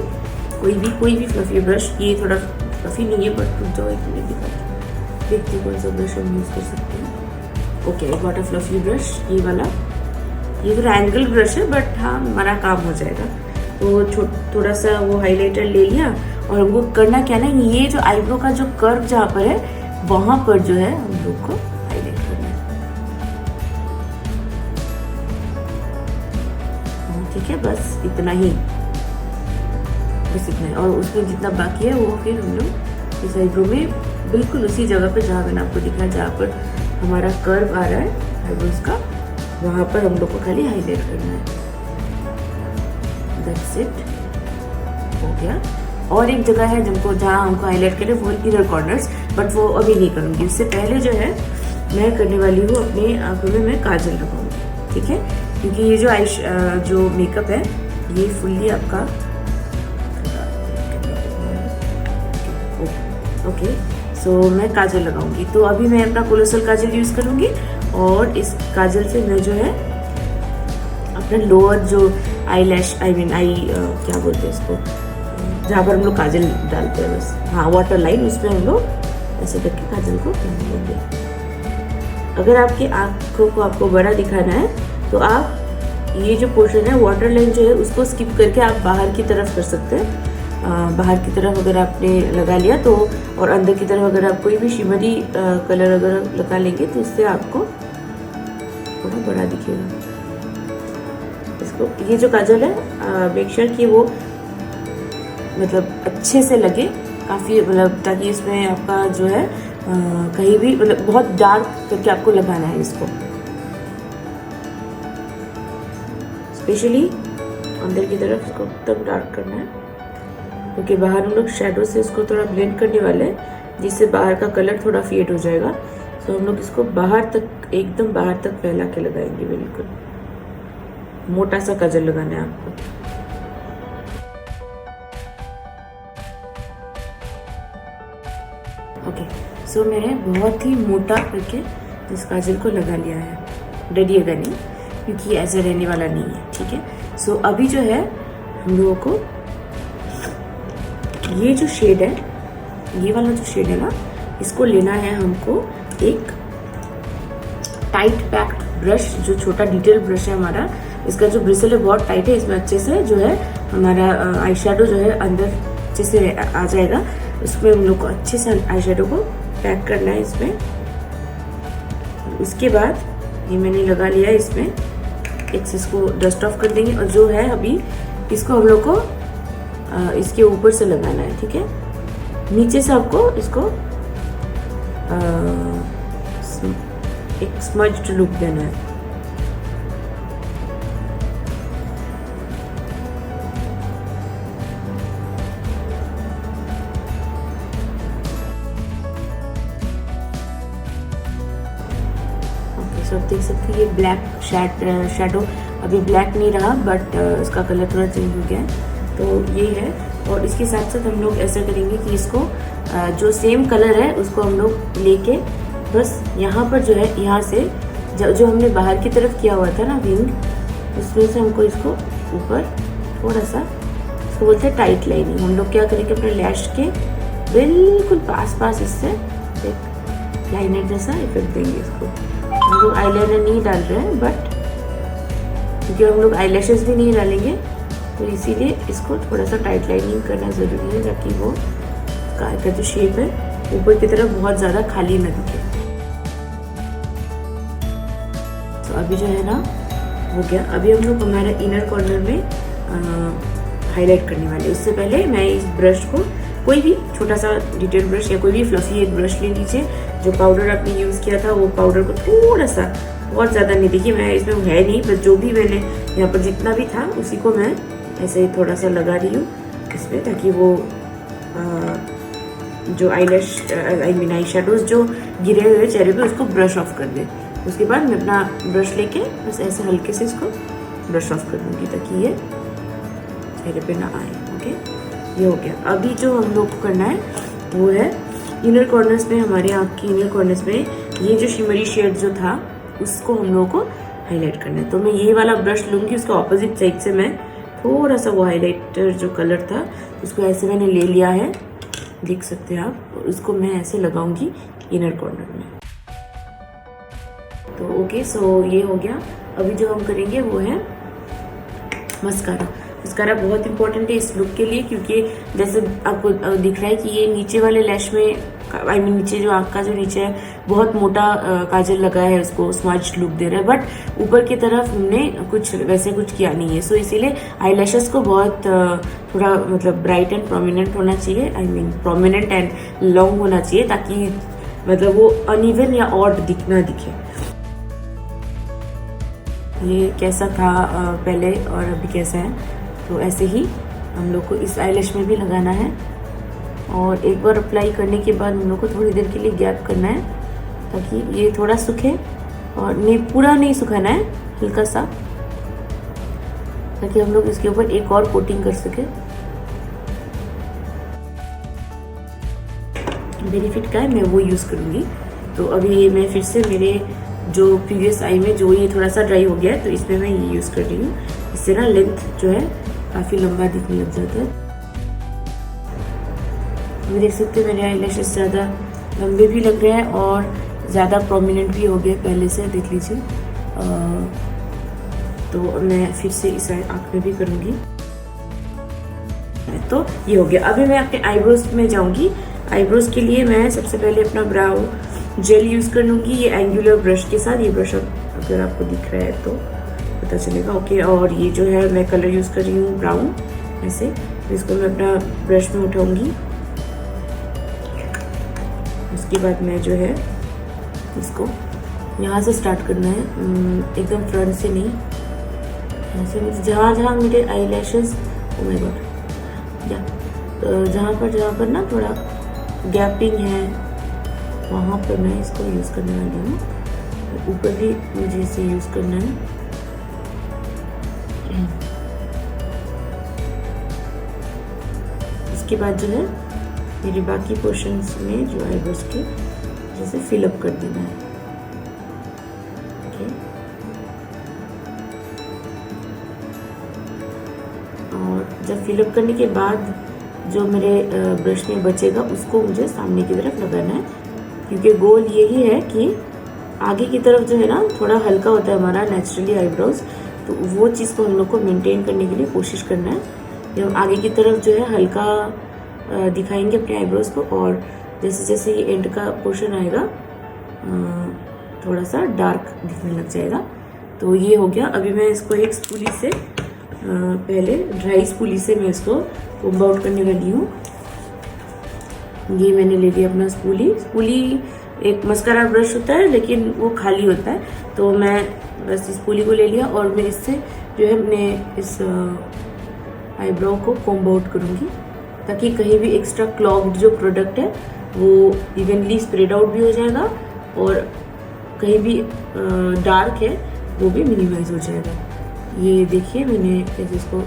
Speaker 1: कोई भी फ्लफी ब्रश। ये थोड़ा फ्लफी नहीं है बट जो एक मिनट दिखाती, देखते कौन सा ब्रश हम यूज़ कर सकते हैं। Okay, I got a fluffy brush, ये वाला। ये थोड़ा एंगल ब्रश है बट हाँ हमारा काम हो जाएगा। तो थोड़ा सा वो हाईलाइटर ले लिया और हमको करना क्या ना, ये जो आईब्रो का जो कर्व जहाँ पर है वहाँ पर जो है हम लोग को हाईलाइट करना है। ठीक है, बस इतना ही, बस इतना ही। और उसमें जितना बाकी है वो फिर हम लोग इस आईब्रो में बिल्कुल उसी जगह पे जहाँ मैंने आपको दिखाया, जहाँ पर हमारा कर्व आ रहा है आईब्रोज का, वहाँ पर हम लोग को खाली हाईलाइट करना है। दैट्स इट, हो गया। और एक जगह है जहाँ हमको हाईलाइट करें, वो इनर कॉर्नर्स, बट वो अभी नहीं करूँगी। उससे पहले जो है मैं करने वाली हूँ अपनी आँखों में मैं काजल लगाऊंगी। ठीक है, क्योंकि ये जो मेकअप है ये फुल्ली आपका ओके। सो मैं काजल लगाऊंगी, तो अभी मैं अपना कोलोसल काजल यूज़ करूँगी और इस काजल से मैं जो है अपना लोअर जो आई लैश क्या बोलते हैं इसको, जहाँ पर हम लोग काजल डालते हैं, बस हाँ वाटर लाइन, उसमें हम लोग ऐसे करके काजल को पहन लेंगे। अगर आपकी आँखों को आपको बड़ा दिखाना है तो आप ये जो पोर्शन है वाटर लाइन जो है उसको स्किप करके आप बाहर की तरफ कर सकते हैं। बाहर की तरफ अगर आपने लगा लिया तो, और अंदर की तरफ अगर आप कोई भी शिमरी कलर अगर लगा लेंगे तो इससे आपको थोड़ा बड़ा दिखेगा। इसको ये जो काजल है मेक श्योर कि वो मतलब अच्छे से लगे काफ़ी, मतलब ताकि इसमें आपका जो है कहीं भी मतलब बहुत डार्क करके आपको लगाना है इसको, स्पेशली अंदर की तरफ इसको एकदम डार्क करना है, क्योंकि बाहर हम लोग शेडो से इसको थोड़ा ब्लेंड करने वाले हैं जिससे बाहर का कलर थोड़ा फेड हो जाएगा। तो हम लोग इसको बाहर तक, एकदम बाहर तक फैला के लगाएंगे। बिल्कुल मोटा सा काजल लगाना है आपको। ओके, सो मैंने बहुत ही मोटा करके इस काजल को लगा लिया है, डरिएगा नहीं क्योंकि ऐसा रहने वाला नहीं है। ठीक है, सो अभी जो है हम लोगों को ये जो शेड है, ये वाला जो शेड है ना, इसको लेना है हमको एक टाइट पैक्ड ब्रश, जो छोटा डिटेल ब्रश है हमारा, इसका जो ब्रिसल है बहुत टाइट है, इसमें अच्छे से जो है हमारा आई शेडो जो है अंदर अच्छे से आ जाएगा। उसमें हम लोग को अच्छे से आई शेडो को पैक करना है इसमें। उसके बाद ये मैंने लगा लिया है, इसमें एक्सेस को डस्ट ऑफ कर देंगे और जो है अभी इसको हम लोग को इसके ऊपर से लगाना है। ठीक है, नीचे से आपको इसको एक स्मज्ड लुक देना है। ओके, आप देख सकते हैं ये ब्लैक शेडो अभी ब्लैक नहीं रहा बट इसका कलर थोड़ा चेंज हो गया है। तो ये है, और इसके साथ साथ हम लोग ऐसा करेंगे कि इसको जो सेम कलर है उसको हम लोग लेके बस यहाँ पर जो है, यहाँ से जो हमने बाहर की तरफ किया हुआ था ना विंग, उसमें से हमको इसको ऊपर थोड़ा सा, इसको बोलते हैं टाइट लाइनिंग। हम लोग क्या करेंगे, अपने लैश के बिल्कुल पास इससे एक लाइनर जैसा इफेक्ट देंगे इसको। हम लोग आईलाइनर नहीं डाल रहे हैं, बट क्योंकि हम लोग आईलैशेस भी नहीं डालेंगे, तो इसीलिए इसको थोड़ा सा टाइट लाइनिंग करना ज़रूरी है, ताकि वो का जो शेप है ऊपर की तरफ बहुत ज़्यादा खाली न दिखे। तो अभी जो है ना हो गया। अभी हम लोग हमारे इनर कॉर्नर में हाईलाइट करने वाले। उससे पहले मैं इस ब्रश को, कोई भी छोटा सा डिटेल ब्रश या कोई भी फ्लफी एक ब्रश ले लीजिए। जो पाउडर आपने यूज़ किया था वो पाउडर को थोड़ा सा, बहुत ज़्यादा नहीं, देखिए मैं इसमें है नहीं, बस जो भी मैंने यहाँ पर जितना भी था उसी को मैं ऐसे ही थोड़ा सा लगा रही हूँ इसमें, ताकि वो जो आईलैश आई शैडोज जो गिरे हुए चेहरे पे उसको ब्रश ऑफ कर दे। उसके बाद मैं अपना ब्रश लेके बस ऐसे हल्के से इसको ब्रश ऑफ कर दूँगी, ताकि ये चेहरे पे ना आए। ओके, ये हो गया। अभी जो हम लोग को करना है वो है इनर कॉर्नर्स में, हमारे आँख की इनर कॉर्नर्स में ये जो शिमरी शेड जो था उसको हम लोगों को हाईलाइट करना है। तो मैं ये वाला ब्रश लूँगी, उसके ऑपोजिट साइड से मैं थोड़ा सा वो हाईलाइटर जो कलर था उसको ऐसे मैंने ले लिया है, देख सकते हैं आप। और उसको मैं ऐसे लगाऊंगी इनर कॉर्नर में। तो ओके, सो ये हो गया। अभी जो हम करेंगे वो है मस्कारा। मस्कारा बहुत इंपॉर्टेंट है इस लुक के लिए, क्योंकि जैसे आपको दिख रहा है कि ये नीचे वाले लैश में, नीचे जो आँख का जो नीचे है बहुत मोटा काजल लगा है, उसको स्मज लुक दे रहा है, बट ऊपर की तरफ हमने कुछ वैसे कुछ किया नहीं है। सो इसीलिए आईलैशेस को बहुत थोड़ा मतलब ब्राइट एंड प्रोमिनेंट होना चाहिए, प्रोमिनेंट एंड लॉन्ग होना चाहिए, ताकि मतलब वो अनइवन या ऑड दिखना दिखे। ये कैसा था पहले और अभी कैसा है, तो ऐसे ही हम लोग को इस आईलैश में भी लगाना है। और एक बार अप्लाई करने के बाद हम लोग को थोड़ी देर के लिए गैप करना है, ताकि ये थोड़ा सूखे, और नहीं पूरा नहीं सुखाना है, हल्का सा, ताकि हम लोग इसके ऊपर एक और कोटिंग कर सके। बेनिफिट का है, मैं वो यूज़ करूँगी। तो अभी मैं फिर से मेरे जो प्रीवियस आई में जो ये थोड़ा सा ड्राई हो गया है, तो इसमें मैं ये यूज़ कर रही हूँ। इससे ना लेंथ जो है काफ़ी लंबा दिखने लग जाता है। देख सकते हैं मेरे आईलैशेस ज़्यादा लंबे भी लग रहे हैं और ज़्यादा प्रोमिनेंट भी हो गए पहले से, देख लीजिए। तो मैं फिर से इस आँख में भी करूँगी। तो ये हो गया। अभी मैं अपने आईब्रोज में जाऊँगी। आईब्रोज के लिए मैं सबसे पहले अपना ब्राउ जेल यूज़ कर लूँगी, ये एंगुलर ब्रश के साथ। ये ब्रश अगर आपको दिख रहा है तो पता चलेगा। ओके, और ये जो है मैं कलर यूज़ कर रही हूँ ब्राउन, ऐसे। तो इसको मैं अपना ब्रश में उठाऊँगी। उसके बाद मैं जो है इसको यहाँ से स्टार्ट करना है, एकदम फ्रंट से नहीं, ऐसे जहाँ जहाँ मेरे आईलैशेस, ओ माय गॉड, जहाँ पर ना थोड़ा गैपिंग है वहाँ पर मैं इसको यूज़ करने वाली हूँ। ऊपर भी मुझे इसे यूज़ करना है। इसके बाद जो है मेरे बाकी पोर्शंस में जो आईब्रोज के जैसे फिलअप कर देना है। ओके, और जब फिलअप करने के बाद जो मेरे ब्रश में बचेगा उसको मुझे सामने की तरफ लगाना है, क्योंकि गोल यही है कि आगे की तरफ जो है ना थोड़ा हल्का होता है हमारा नेचुरली आईब्रोज, तो वो चीज़ को हम लोग को मेंटेन करने के लिए कोशिश करना है। जब आगे की तरफ जो है हल्का दिखाएंगे अपने आईब्रोज को, और जैसे जैसे ये एंड का पोर्शन आएगा थोड़ा सा डार्क दिखने लग जाएगा। तो ये हो गया। अभी मैं इसको एक स्पूली से, पहले ड्राई स्पूली से मैं इसको कोम्ब आउट करने वाली हूँ। ये मैंने ले लिया अपना स्पूली एक मस्कारा ब्रश होता है लेकिन वो खाली होता है, तो मैं बस इस स्पूली को ले लिया और मैं इससे जो है अपने इस आईब्रो को कोम्ब आउट करूँगी, ताकि कहीं भी एक्स्ट्रा क्लॉग्ड जो प्रोडक्ट है वो इवनली स्प्रेड आउट भी हो जाएगा, और कहीं भी डार्क है वो भी मिनिमाइज हो जाएगा। ये देखिए मैंने कैसे इसको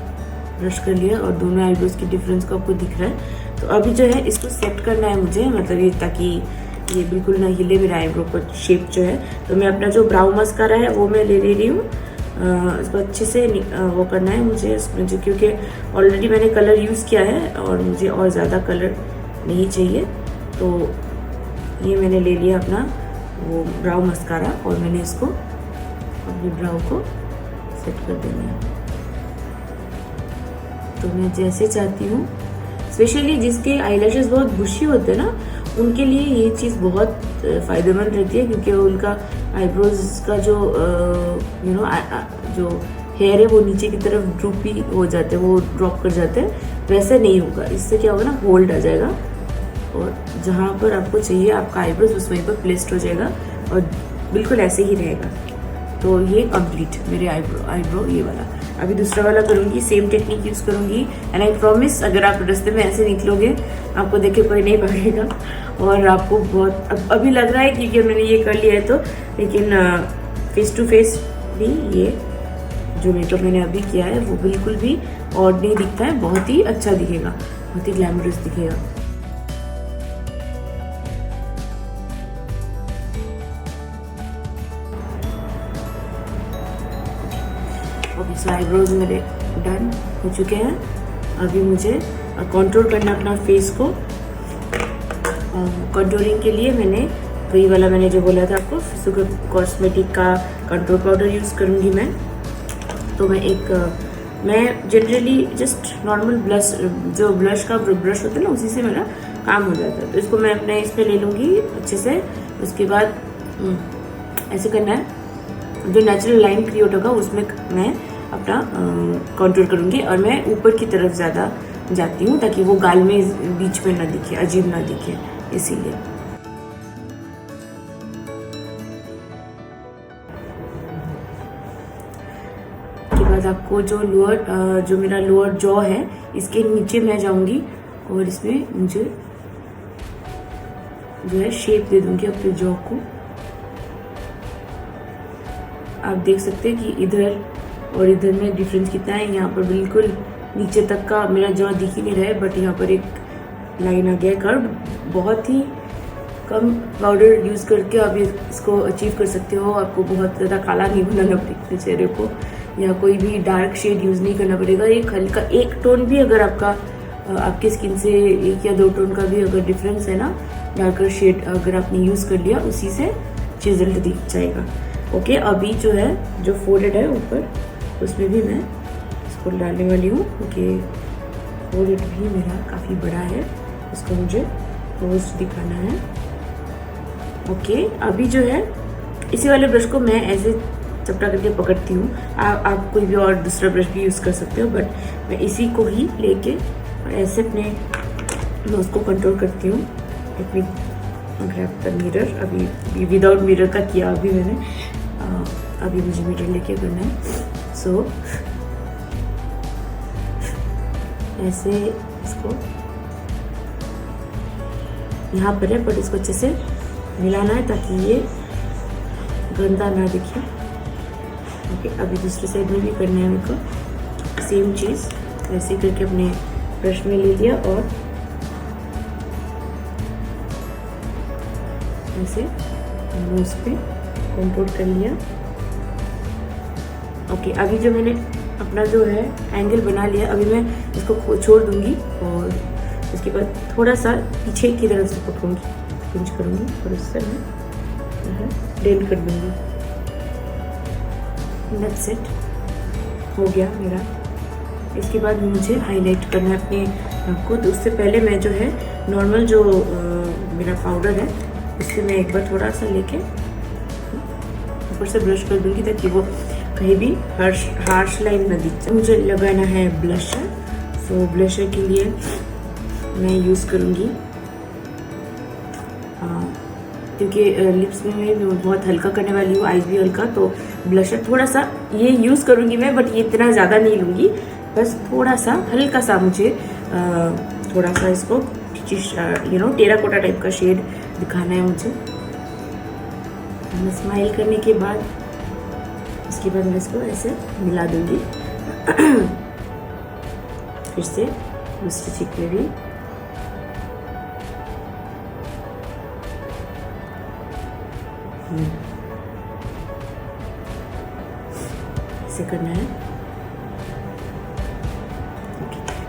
Speaker 1: ब्रश कर लिया और दोनों आईब्रोज की डिफरेंस को आपको दिख रहा है। तो अभी जो है इसको सेट करना है मुझे, मतलब ये ताकि ये बिल्कुल ना हिले मेरा आईब्रो का शेप जो है। तो मैं अपना जो ब्राउन मस्कारा है वो मैं ले रही हूँ इसको अच्छे से वो करना है मुझे इसमें, जो क्योंकि ऑलरेडी मैंने कलर यूज़ किया है और मुझे और ज़्यादा कलर नहीं चाहिए। तो ये मैंने ले लिया अपना वो ब्राउ मस्कारा और मैंने इसको अपनी ब्राउ को सेट कर देना है। तो मैं जैसे चाहती हूँ, स्पेशली जिसके आईलैशेस बहुत बुशी होते हैं ना, उनके लिए ये चीज़ बहुत फ़ायदेमंद रहती है, क्योंकि उनका आईब्रोज का जो जो हेयर है वो नीचे की तरफ ड्रूपी हो जाते हैं, वो ड्रॉप कर जाते हैं। वैसे नहीं होगा, इससे क्या होगा ना, होल्ड आ जाएगा और जहाँ पर आपको चाहिए आपका आईब्रोज उस वहीं पर प्लेस्ड हो जाएगा और बिल्कुल ऐसे ही रहेगा। तो ये कंप्लीट मेरे आईब्रो ये वाला। अभी दूसरा वाला करूँगी, सेम टेक्निक यूज़ करूँगी एंड आई प्रॉमिस अगर आप रास्ते में ऐसे निकलोगे आपको देख के कोई नहीं भागेगा और आपको बहुत अभी लग रहा है क्योंकि मैंने ये कर लिया है तो, लेकिन फेस टू फेस भी ये जो मेकअप मैंने अभी किया है वो बिल्कुल भी ऑड नहीं दिखता है, बहुत ही अच्छा दिखेगा, बहुत ही ग्लैमरस दिखेगा। ओके, सो आईब्रोज मेरे डन हो चुके हैं। अभी मुझे कंट्रोल करना अपना फेस को। कंट्रोलिंग के लिए मैंने वही वाला मैंने जो बोला था आपको, सुगर कॉस्मेटिक का कंट्रोल पाउडर यूज़ करूँगी मैं। तो मैं जनरली जस्ट नॉर्मल जो ब्लश का ब्रश होता है ना, उसी से मेरा काम हो जाता है। तो इसको मैं अपने इस पर ले लूँगी अच्छे से। उसके बाद ऐसे करना है, जो नेचुरल लाइन क्रिएट होगा उसमें मैं अपना कंट्रोल करूँगी और मैं ऊपर की तरफ ज़्यादा जाती हूँ ताकि वो गाल में बीच में ना दिखे, अजीब ना दिखे, इसीलिए। के बाद आपको जो मेरा लोअर जॉ है इसके नीचे मैं जाऊँगी और इसमें मुझे जो है शेप दे दूँगी अपने जॉ को। आप देख सकते हैं कि इधर और इधर में डिफरेंस कितना है। यहाँ पर बिल्कुल नीचे तक का मेरा जॉ दिख ही नहीं रहा है, बट यहाँ पर एक लाइन आ गया है कर्व। बहुत ही कम पाउडर यूज़ करके आप इसको अचीव कर सकते हो। आपको बहुत ज़्यादा काला नहीं बनाना पड़ेगा चेहरे को, या कोई भी डार्क शेड यूज़ नहीं करना पड़ेगा। एक हल्का एक टोन भी अगर आपकी स्किन से 1 या 2 टोन का भी अगर डिफरेंस है ना, डार्कर शेड अगर आपने यूज़ कर लिया, उसी से रिजल्ट दिख जाएगा। ओके, अभी जो है जो फोल्डेड है ऊपर, उसमें भी मैं इसको डालने वाली हूँ क्योंकि फोल्डेड भी मेरा काफ़ी बड़ा है, इसको मुझे क्लोज दिखाना है। ओके, अभी जो है इसी वाले ब्रश को मैं ऐसे चपटा करके पकड़ती हूँ। आप कोई भी और दूसरा ब्रश भी यूज़ कर सकते हो, बट मैं इसी को ही लेके और ऐसे अपने नोज को कंट्रोल करती हूँ। अपनी ग्रैब द मिरर, अभी विदाउट मिरर का किया अभी मैंने, अभी मुझे मिरर लेके करना है। सो ऐसे इसको यहाँ पर है, बट इसको अच्छे से मिलाना है ताकि ये गंदा ना दिखे। ओके, अभी दूसरी साइड में भी करना है मेरे को सेम चीज़। ऐसे करके अपने ब्रश में ले लिया और ऐसे नोज पे कंट्रोल कर लिया। ओके, अभी जो मैंने अपना जो है एंगल बना लिया, अभी मैं इसको छोड़ दूंगी और उसके बाद थोड़ा सा पीछे की तरफ से पकड़ूंगी, पिंच करूंगी और उससे मैं डेंट कर दूंगी। दैट्स इट, हो गया मेरा। इसके बाद मुझे हाईलाइट करना है अपने आँख को। तो उससे पहले मैं जो है नॉर्मल जो मेरा पाउडर है इससे मैं एक बार थोड़ा सा लेके ऊपर से ब्रश कर दूंगी ताकि वो कहीं भी हार्श लाइन न दिखे। मुझे लगाना है ब्लशर। सो ब्लशर के लिए मैं यूज़ करूँगी, क्योंकि लिप्स में मैं बहुत हल्का करने वाली हूँ, आईज भी हल्का, तो ब्लशर थोड़ा सा ये यूज़ करूँगी मैं, बट ये इतना ज़्यादा नहीं लूँगी, बस थोड़ा सा हल्का सा मुझे थोड़ा सा इसको टेराकोटा टाइप का शेड दिखाना है मुझे। मैं स्माइल करने के बाद इसके बाद मैं इसको ऐसे मिला दूँगी फिर से दूसरी चीक में भी। ऐसे करना है।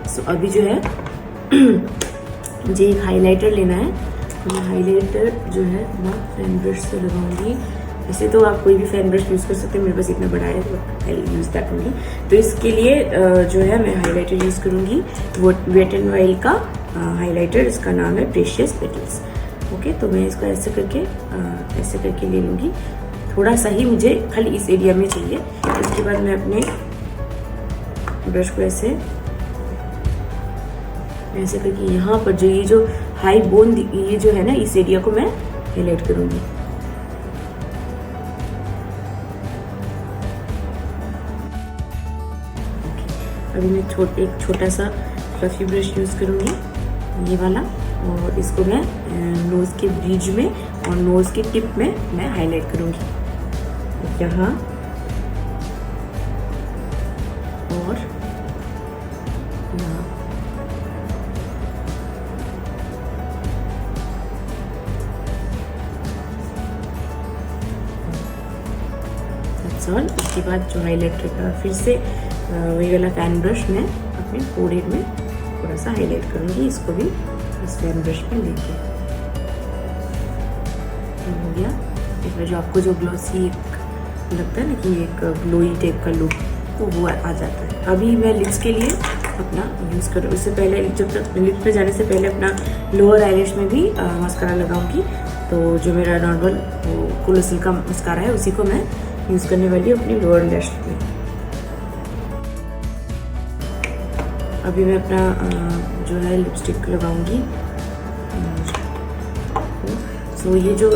Speaker 1: सो अभी जो है मुझे एक हाइलाइटर लेना है, तो मैं हाइलाइटर जो है मैं फैन ब्रश से लगाऊंगी। वैसे तो आप कोई भी फैन ब्रश यूज़ कर सकते हैं, मेरे पास इतना बड़ा है तो आई यूज़ दैट ओनली। तो इसके लिए जो है मैं हाइलाइटर यूज़ करूँगी, वो वेट एंड वाइल्ड का हाइलाइटर, इसका नाम है प्रेशियस पेटल्स। ओके, तो मैं इसको ऐसे करके ले लूँगी। थोड़ा सा ही मुझे खाली इस एरिया में चाहिए। इसके बाद मैं अपने ब्रश को ऐसे करके यहाँ पर जो ये जो हाई बोन ये जो है ना, इस एरिया को मैं हाईलाइट करूँगी। अभी मैं एक छोटा सा फ्लफी ब्रश यूज़ करूँगी, ये वाला, और इसको मैं नोज़ के ब्रिज में और नोज़ के टिप में मैं हाईलाइट करूँगी, यहाँ और यहाँ। That's all. उसके बाद जो हाईलाइटर का फिर से वही वाला फैन ब्रश मैं अपने फोरहेड में थोड़ा सा हाईलाइट करूँगी, इसको भी इस फैन ब्रश में लेके हो गया। इसमें जो आपको जो ग्लॉसी एक लगता है ना कि एक ग्लोई टाइप का लुक, तो वो आ जाता है। अभी मैं लिप्स के लिए अपना यूज़ करूँ, उससे पहले जब तक लिप्स में जाने से पहले अपना लोअर आईलैश में भी मस्कारा लगाऊंगी। तो जो मेरा नॉर्मल कोलोसिल का मस्कारा है उसी को मैं यूज़ करने वाली हूँ अपनी लोअर लैश में। अभी मैं अपना जो है लिपस्टिक लगाऊंगी। सो ये जो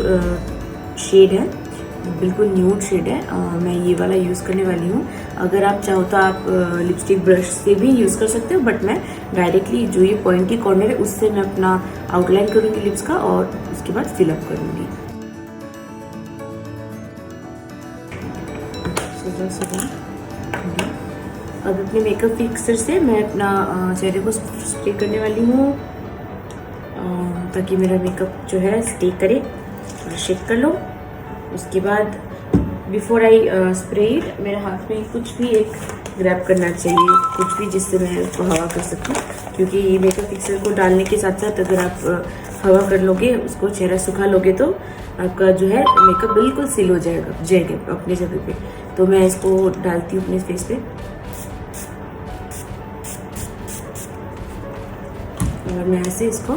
Speaker 1: शेड है बिल्कुल न्यूड शेड है, मैं ये वाला यूज़ करने वाली हूँ। अगर आप चाहो तो आप लिपस्टिक ब्रश से भी यूज़ कर सकते हो, बट मैं डायरेक्टली जो ये पॉइंटी कॉर्नर है उससे मैं अपना आउटलाइन करूँगी लिप्स का, और उसके बाद फिलअप करूँगी। अब अपने मेकअप फिक्सर से मैं अपना चेहरे को स्प्रे करने वाली हूँ, ताकि मेरा मेकअप जो है स्टे करे। और शेक कर लो। उसके बाद बिफोर आई स्प्रे इट, मेरे हाथ में कुछ भी एक ग्रैब करना चाहिए, कुछ भी जिससे मैं उसको हवा कर सकूँ, क्योंकि ये मेकअप फिक्सर को डालने के साथ साथ अगर आप हवा कर लोगे, उसको चेहरा सुखा लोगे, तो आपका जो है मेकअप बिल्कुल सील हो जाएगा अपने जगह पे। तो मैं इसको डालती हूँ अपने फेस पे, और मैं ऐसे इसको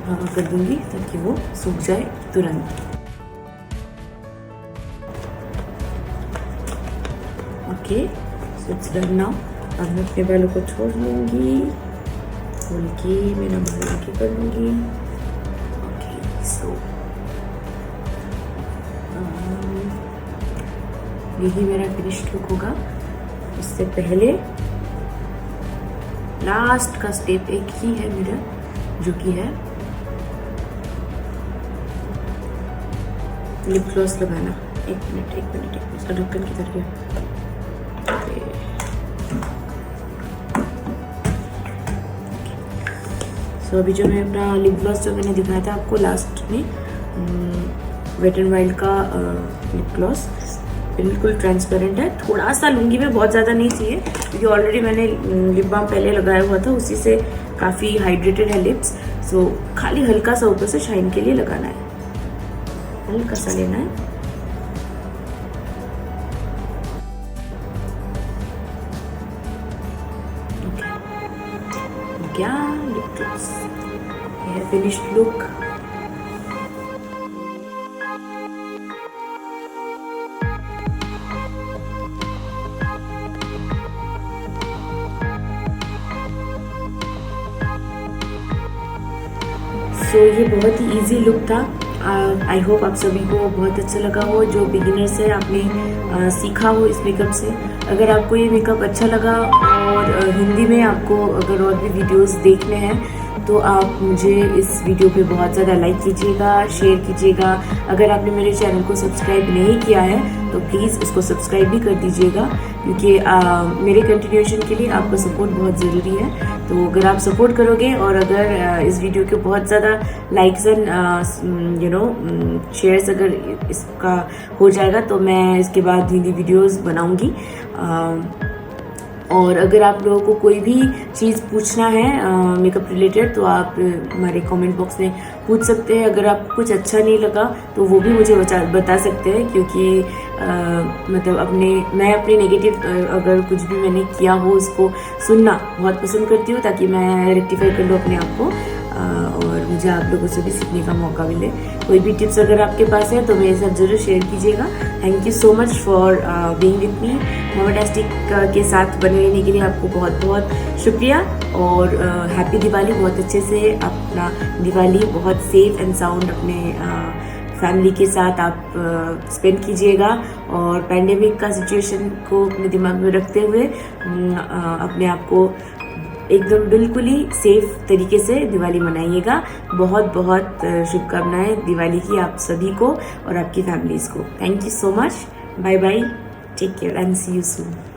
Speaker 1: हवा कर दूंगी ताकि वो सूख जाए तुरंत। Okay, so it's done now. अब मैं अपने बालों को छोड़ लूँगी, खोल के मेरा बाल आगे कर लूँगी। ओके, सो यही मेरा फिनिश्ड लुक होगा। इससे पहले लास्ट का स्टेप एक ही है मेरा, जो कि है लिप ग्लॉस लगाना। एक मिनट इसका ढक्कन किधर गया? सो अभी जो मैं अपना लिप ग्लॉस जो मैंने दिखाया था आपको लास्ट में, वेट एंड वाइल्ड का लिप ग्लॉस, बिल्कुल ट्रांसपेरेंट है। थोड़ा सा लूँगी मैं, बहुत ज़्यादा नहीं चाहिए, क्योंकि ऑलरेडी मैंने लिप बाम पहले लगाया हुआ था, उसी से काफ़ी हाइड्रेटेड है लिप्स। सो खाली हल्का सा ऊपर से शाइन के लिए लगाना है, हल्का सा लेना है। क्या लिप ग्लॉस, ये फिनिश्ड लुक। सो ये बहुत ही इजी लुक था। आई होप आप सभी को बहुत अच्छा लगा हो। जो बिगिनर्स है, आपने सीखा हो इस मेकअप से। अगर आपको ये मेकअप अच्छा लगा और हिंदी में आपको अगर और भी वीडियोस देखने हैं तो आप मुझे इस वीडियो पे बहुत ज़्यादा लाइक कीजिएगा, शेयर कीजिएगा। अगर आपने मेरे चैनल को सब्सक्राइब नहीं किया है तो प्लीज़ उसको सब्सक्राइब भी कर दीजिएगा, क्योंकि मेरे कंटिन्यूएशन के लिए आपका सपोर्ट बहुत ज़रूरी है। तो अगर आप सपोर्ट करोगे और अगर इस वीडियो के बहुत ज़्यादा लाइक्स एंड शेयर्स अगर इसका हो जाएगा तो मैं इसके बाद हिंदी वीडियोस बनाऊंगी। और अगर आप लोगों को कोई भी चीज़ पूछना है मेकअप रिलेटेड तो आप हमारे कमेंट बॉक्स में पूछ सकते हैं। अगर आपको कुछ अच्छा नहीं लगा तो वो भी मुझे बता सकते हैं, क्योंकि मतलब मैं अपने नेगेटिव अगर कुछ भी मैंने किया हो उसको सुनना बहुत पसंद करती हूँ, ताकि मैं रेक्टिफाई कर लूँ अपने आप को और मुझे आप लोगों से भी सीखने का मौका मिले। कोई भी टिप्स अगर आपके पास है तो मेरे साथ ज़रूर शेयर कीजिएगा। Thank you so much for being with me. Momentastic के साथ बने रहने के लिए आपको बहुत बहुत शुक्रिया और हैप्पी दिवाली। बहुत अच्छे से अपना दिवाली बहुत सेफ एंड साउंड अपने फैमिली के साथ आप स्पेंड कीजिएगा और पैंडेमिक का सिचुएशन को अपने दिमाग में रखते हुए अपने आप को एकदम बिल्कुल ही सेफ तरीके से दिवाली मनाइएगा। बहुत बहुत शुभकामनाएं दिवाली की आप सभी को और आपकी फैमिलीज को। Thank you so much. Bye bye, take care and see you soon.